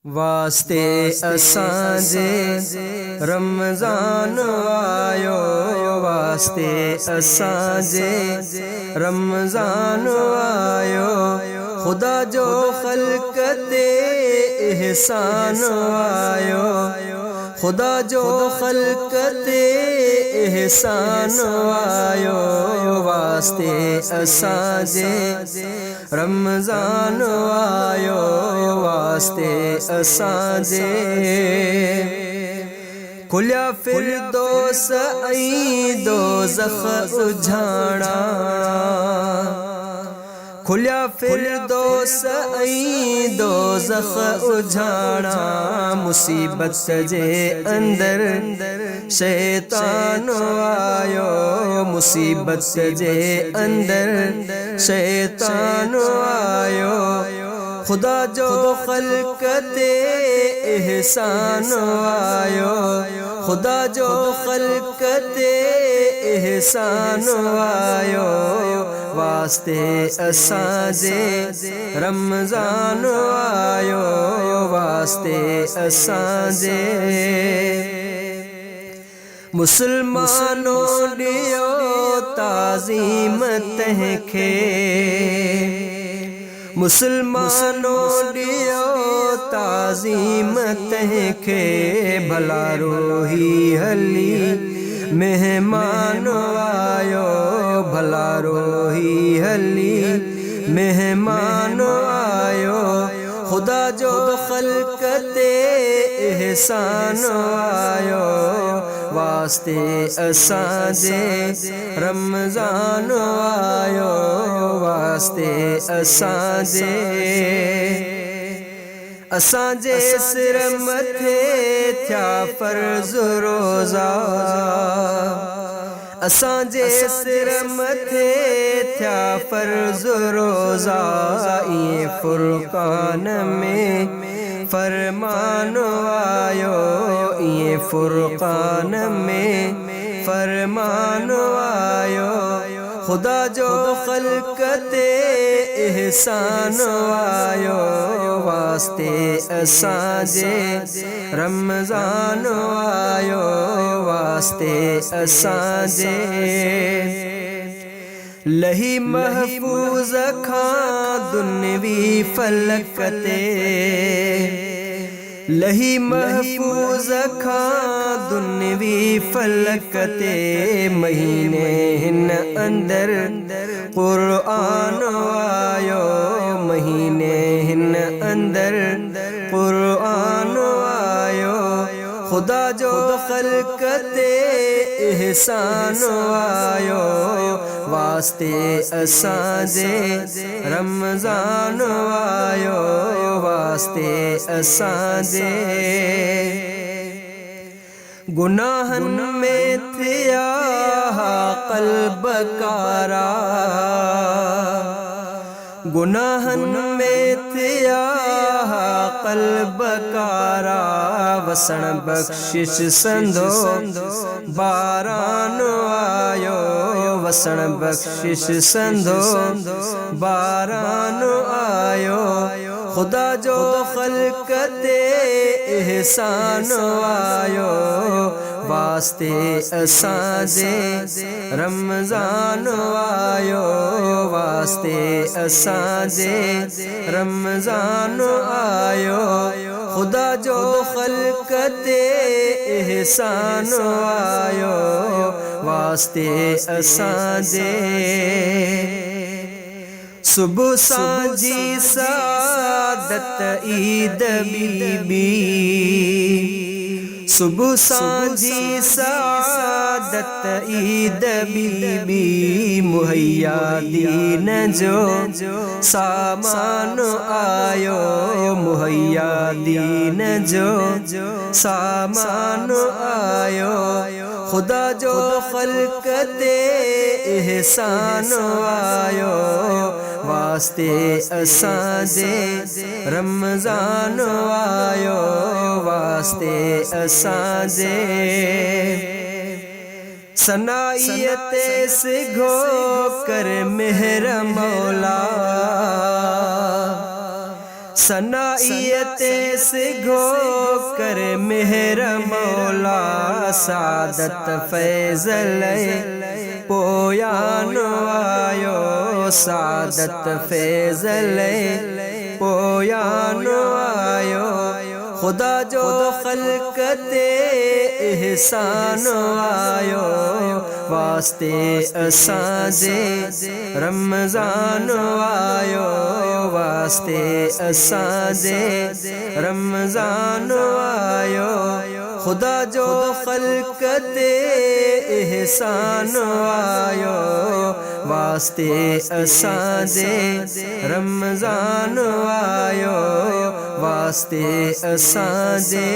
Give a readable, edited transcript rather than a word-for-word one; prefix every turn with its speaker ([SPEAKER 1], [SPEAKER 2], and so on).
[SPEAKER 1] वास्ते असांजे रमज़ान आयो, वास्ते असांजे रमज़ान आयो। खुदा जो ख़ल्क़ ते एहसान आयो, खुदा जो ख़ल्क़ ते एहसान आयो। वास्ते असांजे रमज़ान आयो, वास्ते असांजे। खुलिया फिरदौस ऐं दोज़ख उजाणा, खुलिया फिरदौस ऐं दोज़ख उजाणा। मुसीबत जे अंदर शैतान आयो, मुसीबत जे अंदर शैतान आयो। खुदा जो ख़ल्क़ ते एहसान आयो, खुदा जो ख़ल्क़ ते एहसान आयो। वास्ते असांजे रमज़ान आयो, वास्ते असांजे। मुसलमानों ॾियो ताज़ीम तंहिंखे, मुसलमानों ॾियो ताज़ीम तंहिंखे। भला रोही हली मेहमान आयो, भला रोही हली मेहमान आयो। खुदा जो ख़ल्क़ ते एहसान आयो, वास्ते असांजे रमज़ान आयो, वास्ते असांजे। असांजे सिर मथे थिया फ़र्ज़ रोज़ा, असांजे सिर मथे थिया फ़र्ज़ रोज़ा। इएं फ़ुरक़ान में फ़रमान आयो, इएं फ़ुरक़ान में फ़रमान आयो। खुदा जो ख़ल्क़ ते एहसान आयो, वास्ते असांजे रमज़ान आयो, वास्ते असांजे। लही महफूज़ खां दुनियावी फ़लक ते, लही महफूज़ खां दुनियावी फ़लक ते। महीने हिन अंदर क़ुरआन आयो, महीने हिन अंदर क़ुरआन आयो। खुदा जो ख़ल्क़ ते एहसान आयो, वास्ते असांजे रमज़ान आयो, वास्ते असांजे। गुनाहन में थिया क़ल्ब कारा, गुनाहन में थिया क़ल्ब कारा। वसण बख़्शिश संदो बारान आयो, वसण बख़्शिश संदो बारान आयो। खुदा जो ख़ल्क़ ते एहसान आयो, वास्ते असांजे रमज़ान आयो, वास्ते असांजे रमज़ान आयो। खुदा जो ख़ल्क़ ते एहसान आयो, वास्ते असांजे। सुबह सांझी सादत ईद बीबी, सुबह सांझी सादत ईद बीबी। मुहैया दीन जो सामान आयो, मुहैया दीन जो सामान आयो। खुदा जो ख़ल्क़ ते एहसान आयो, वास्ते असांजे रमज़ान आयो, वास्ते असांजे। सनाइयत सिघो कर मेहर मौला, सनाइयत सिघो कर मेहर मौला सादत फैज़ल पोयान आयो सादत फैज़ल पोयान आयो खुदा जो खल्कते एहसान आयो वास्ते असांजे रमज़ान आयो वास्ते असांजे रमज़ान आयो खुदा जो खल्कते एहसान आयो वास्ते असांजे रमज़ान आयो वास्ते असांजे